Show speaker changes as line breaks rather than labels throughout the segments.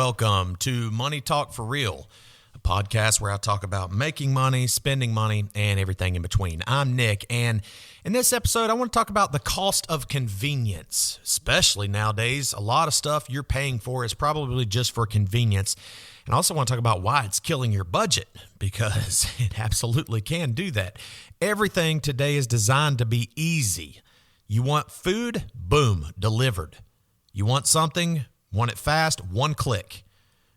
welcome to Money Talk for Real, a podcast where I talk about making money, spending money, and everything in between. I'm Nick, and in this episode, I want to talk about the cost of convenience, especially nowadays. A lot of stuff you're paying for is probably just for convenience. And I also want to talk about why it's killing your budget, because it absolutely can do that. Everything today is designed to be easy. You want food? Boom, delivered. You want something? Want it fast? One click.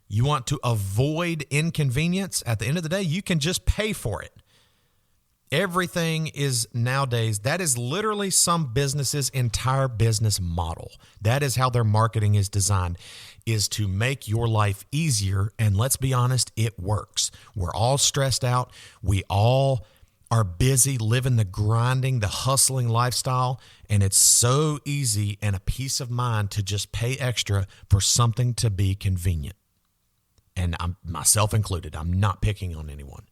You want to avoid inconvenience? At the end of the day, you can just pay for it. Everything is nowadays, that is literally some businesses' entire business model. That is how their marketing is designed, is to make your life easier. And let's be honest, it works. We're all stressed out. We all are busy living the grinding, the hustling lifestyle. And it's so easy and a peace of mind to just pay extra for something to be convenient. And I'm myself included. I'm not picking on anyone.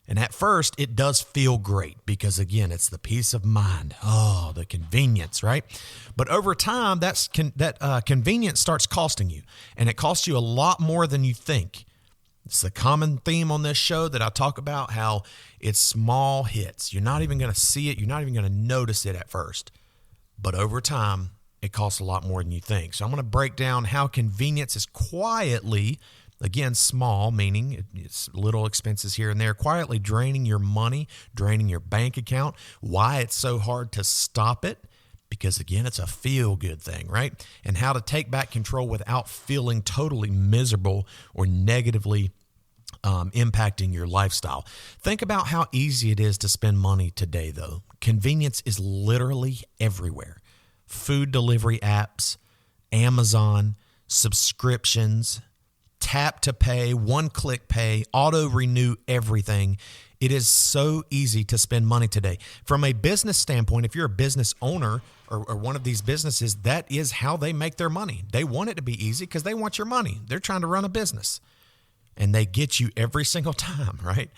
And at first, it does feel great because, again, it's the peace of mind. Oh, the convenience, right? But over time, that convenience starts costing you, and it costs you a lot more than you think. It's the common theme on this show that I talk about, how it's small hits. You're not even going to see it. You're not even going to notice it at first. But over time, it costs a lot more than you think. So I'm going to break down how convenience is quietly, again, small, meaning it's little expenses here and there, quietly draining your money, draining your bank account, why it's so hard to stop it, because, again, it's a feel-good thing, right? And how to take back control without feeling totally miserable or negatively impacting your lifestyle. Think about how easy it is to spend money today, though. Convenience is literally everywhere. Food delivery apps, Amazon, subscriptions, tap to pay, one-click pay, auto-renew everything. It is so easy to spend money today. From a business standpoint, if you're a business owner or one of these businesses, that is how they make their money. They want it to be easy because they want your money. They're trying to run a business. And they get you every single time, right?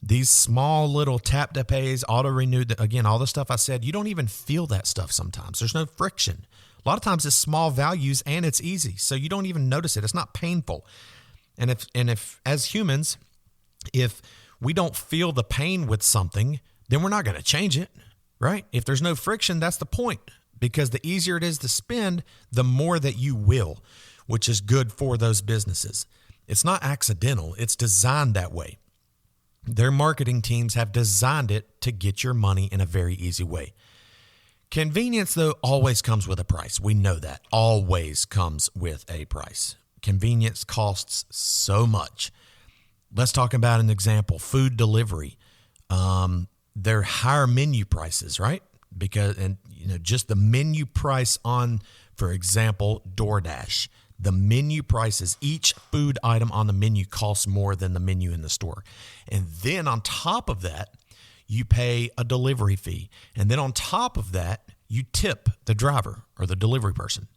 These small little tap to pays, auto-renew, again, all the stuff I said, you don't even feel that stuff sometimes. There's no friction. A lot of times it's small values and it's easy, so you don't even notice it. It's not painful. And if as humans, if we don't feel the pain with something, then we're not going to change it, right? If there's no friction, that's the point, because the easier it is to spend, the more that you will, which is good for those businesses. It's not accidental. It's designed that way. Their marketing teams have designed it to get your money in a very easy way. Convenience, though, always comes with a price. We know that. Always comes with a price. Convenience costs so much. Let's talk about an example. Food delivery. They're higher menu prices, right? Because, just the menu price on, for example, DoorDash. The menu prices, each food item on the menu costs more than the menu in the store. And then on top of that, you pay a delivery fee. And then on top of that, you tip the driver or the delivery person.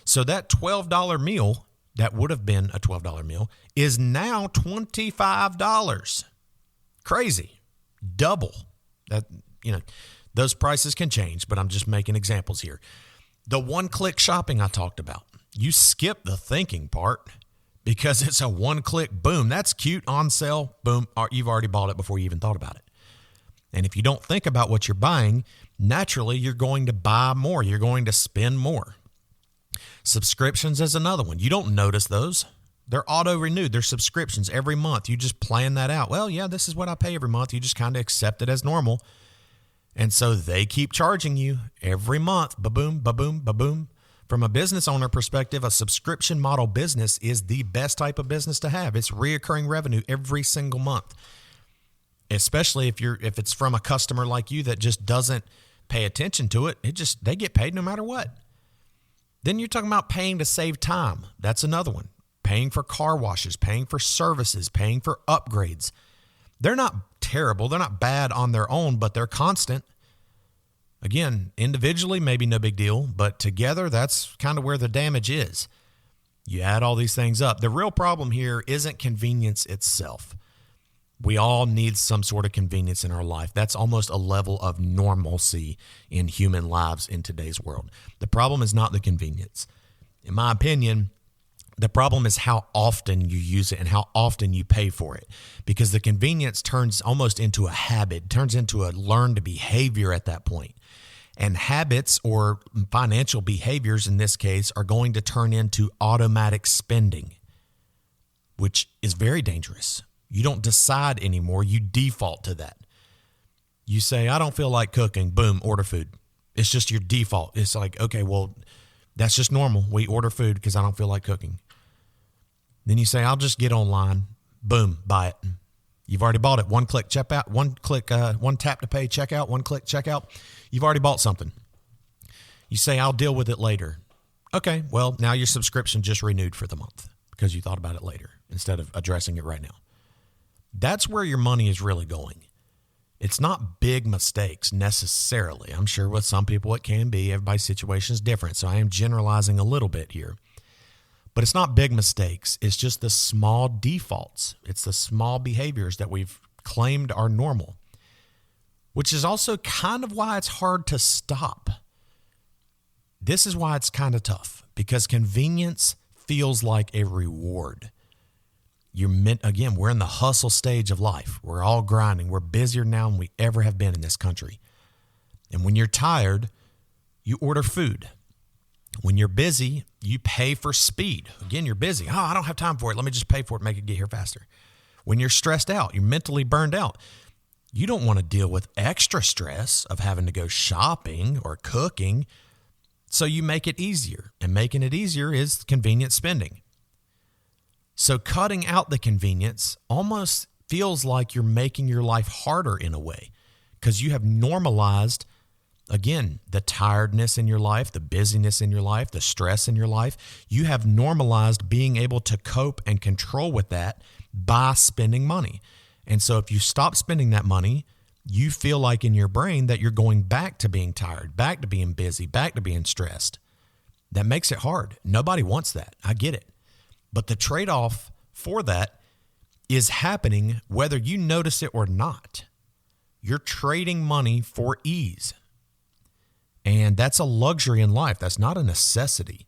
So that $12 meal, that would have been a $12 meal, is now $25. Crazy. Double. That, those prices can change, but I'm just making examples here. The one-click shopping I talked about. You skip the thinking part because it's a one-click, boom, that's cute, on sale, boom, you've already bought it before you even thought about it. And if you don't think about what you're buying, naturally you're going to buy more. You're going to spend more. Subscriptions is another one. You don't notice those. They're auto-renewed. They're subscriptions every month. You just plan that out. Well, yeah, this is what I pay every month. You just kind of accept it as normal. And so they keep charging you every month. Ba-boom, ba-boom, ba-boom. From a business owner perspective, a subscription model business is the best type of business to have. It's reoccurring revenue every single month, especially if it's from a customer like you that just doesn't pay attention to it. They get paid no matter what. Then you're talking about paying to save time. That's another one. Paying for car washes, paying for services, paying for upgrades. They're not terrible. They're not bad on their own, but they're constant. Again, individually, maybe no big deal, but together, that's kind of where the damage is. You add all these things up. The real problem here isn't convenience itself. We all need some sort of convenience in our life. That's almost a level of normalcy in human lives in today's world. The problem is not the convenience. In my opinion, The problem is how often you use it and how often you pay for it, because the convenience turns almost into a habit, turns into a learned behavior at that point. And habits, or financial behaviors in this case, are going to turn into automatic spending, which is very dangerous. You don't decide anymore. You default to that. You say, I don't feel like cooking. Boom, order food. It's just your default. It's like, okay, well, that's just normal. We order food because I don't feel like cooking. Then you say, I'll just get online. Boom, buy it. You've already bought it. One click checkout, one tap to pay checkout, one click checkout. You've already bought something. You say, I'll deal with it later. Okay, well, now your subscription just renewed for the month because you thought about it later instead of addressing it right now. That's where your money is really going. It's not big mistakes necessarily. I'm sure with some people it can be. Everybody's situation is different, so I am generalizing a little bit here. But it's not big mistakes. It's just the small defaults. It's the small behaviors that we've claimed are normal, which is also kind of why it's hard to stop. This is why it's kind of tough, because convenience feels like a reward. We're in the hustle stage of life. We're all grinding. We're busier now than we ever have been in this country. And when you're tired, you order food. When you're busy, you pay for speed. Again, you're busy. Oh, I don't have time for it. Let me just pay for it, make it get here faster. When you're stressed out, you're mentally burned out. You don't want to deal with extra stress of having to go shopping or cooking. So you make it easier. And making it easier is convenient spending. So cutting out the convenience almost feels like you're making your life harder in a way, because you have normalized, again, the tiredness in your life, the busyness in your life, the stress in your life. You have normalized being able to cope and control with that by spending money. And so if you stop spending that money, you feel like in your brain that you're going back to being tired, back to being busy, back to being stressed. That makes it hard. Nobody wants that. I get it. But the trade-off for that is happening whether you notice it or not. You're trading money for ease. And that's a luxury in life. That's not a necessity,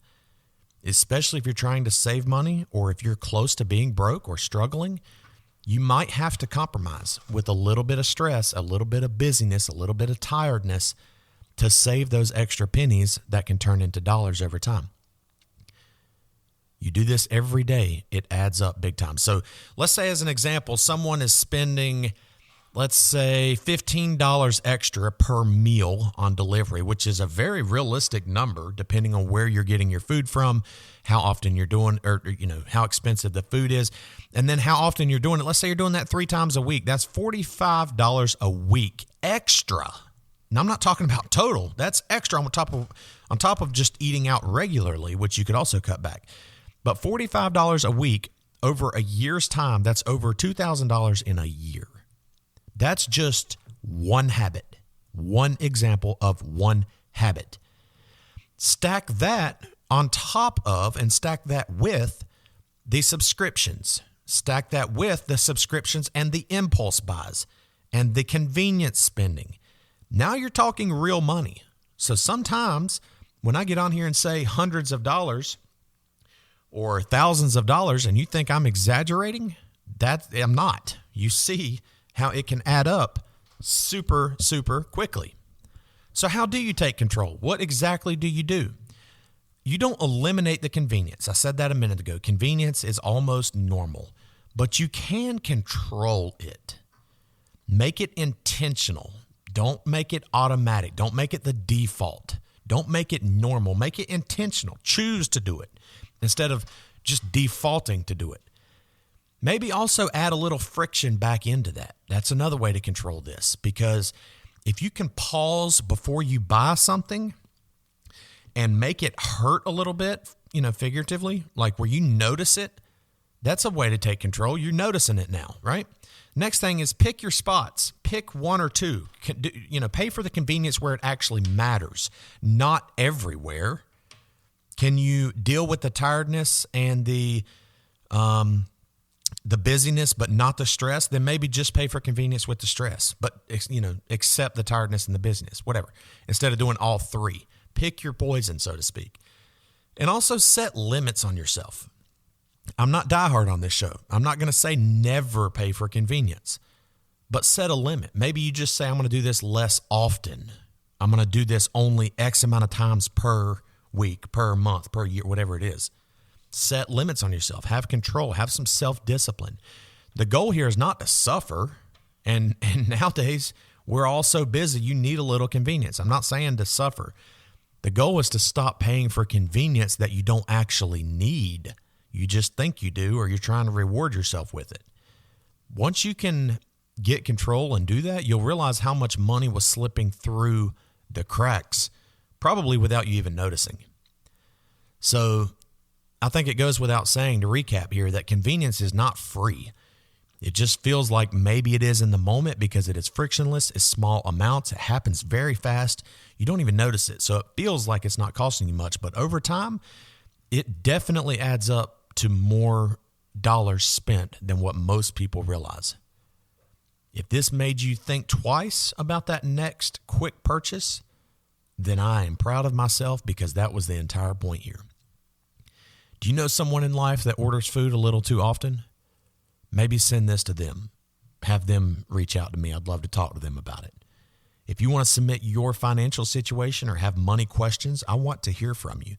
especially if you're trying to save money or if you're close to being broke or struggling. You might have to compromise with a little bit of stress, a little bit of busyness, a little bit of tiredness to save those extra pennies that can turn into dollars over time. You do this every day, it adds up big time. So let's say, as an example, someone is spending, let's say, $15 extra per meal on delivery, which is a very realistic number depending on where you're getting your food from, how often you're doing, or how expensive the food is, and then how often you're doing it. Let's say you're doing that 3 times a week. That's $45 a week extra. Now, I'm not talking about total. That's extra on top of just eating out regularly, which you could also cut back. But $45 a week over a year's time, that's over $2,000 in a year. That's just one habit, one example of one habit. Stack that on top of and stack that with the subscriptions. Stack that with the subscriptions and the impulse buys and the convenience spending. Now you're talking real money. So sometimes when I get on here and say hundreds of dollars or thousands of dollars and you think I'm exaggerating, I'm not. You see how it can add up super, super quickly. So how do you take control? What exactly do? You don't eliminate the convenience. I said that a minute ago. Convenience is almost normal, but you can control it. Make it intentional. Don't make it automatic. Don't make it the default. Don't make it normal. Make it intentional. Choose to do it instead of just defaulting to do it. Maybe also add a little friction back into that. That's another way to control this, because if you can pause before you buy something and make it hurt a little bit, figuratively, like where you notice it, that's a way to take control. You're noticing it now, right? Next thing is pick your spots. Pick one or two. Pay for the convenience where it actually matters, not everywhere. Can you deal with the tiredness and the busyness, but not the stress? Then maybe just pay for convenience with the stress, but accept the tiredness and the busyness, whatever. Instead of doing all three, pick your poison, so to speak. And also set limits on yourself. I'm not diehard on this show. I'm not going to say never pay for convenience, but set a limit. Maybe you just say, I'm going to do this less often. I'm going to do this only X amount of times per week, per month, per year, whatever it is. Set limits on yourself. Have control. Have some self-discipline. The goal here is not to suffer. And nowadays, we're all so busy, you need a little convenience. I'm not saying to suffer. The goal is to stop paying for convenience that you don't actually need. You just think you do, or you're trying to reward yourself with it. Once you can get control and do that, you'll realize how much money was slipping through the cracks, probably without you even noticing. So I think it goes without saying, to recap here, that convenience is not free. It just feels like maybe it is in the moment because it is frictionless, it's small amounts, it happens very fast. You don't even notice it. So it feels like it's not costing you much, but over time, it definitely adds up to more dollars spent than what most people realize. If this made you think twice about that next quick purchase, then I am proud of myself, because that was the entire point here. Do you know someone in life that orders food a little too often? Maybe send this to them. Have them reach out to me. I'd love to talk to them about it. If you want to submit your financial situation or have money questions, I want to hear from you.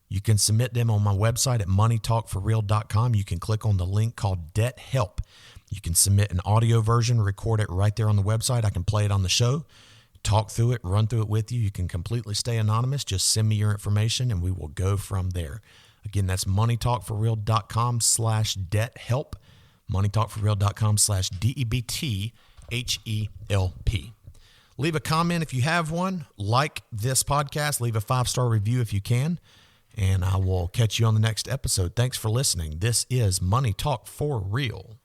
You can submit them on my website at moneytalkforreal.com. You can click on the link called Debt Help. You can submit an audio version, record it right there on the website. I can play it on the show, talk through it, run through it with you. You can completely stay anonymous. Just send me your information and we will go from there. Again, that's moneytalkforreal.com/debt help. moneytalkforreal.com/DEBTHELP. Leave a comment if you have one. Like this podcast. Leave a 5-star review if you can. And I will catch you on the next episode. Thanks for listening. This is Money Talk for Real.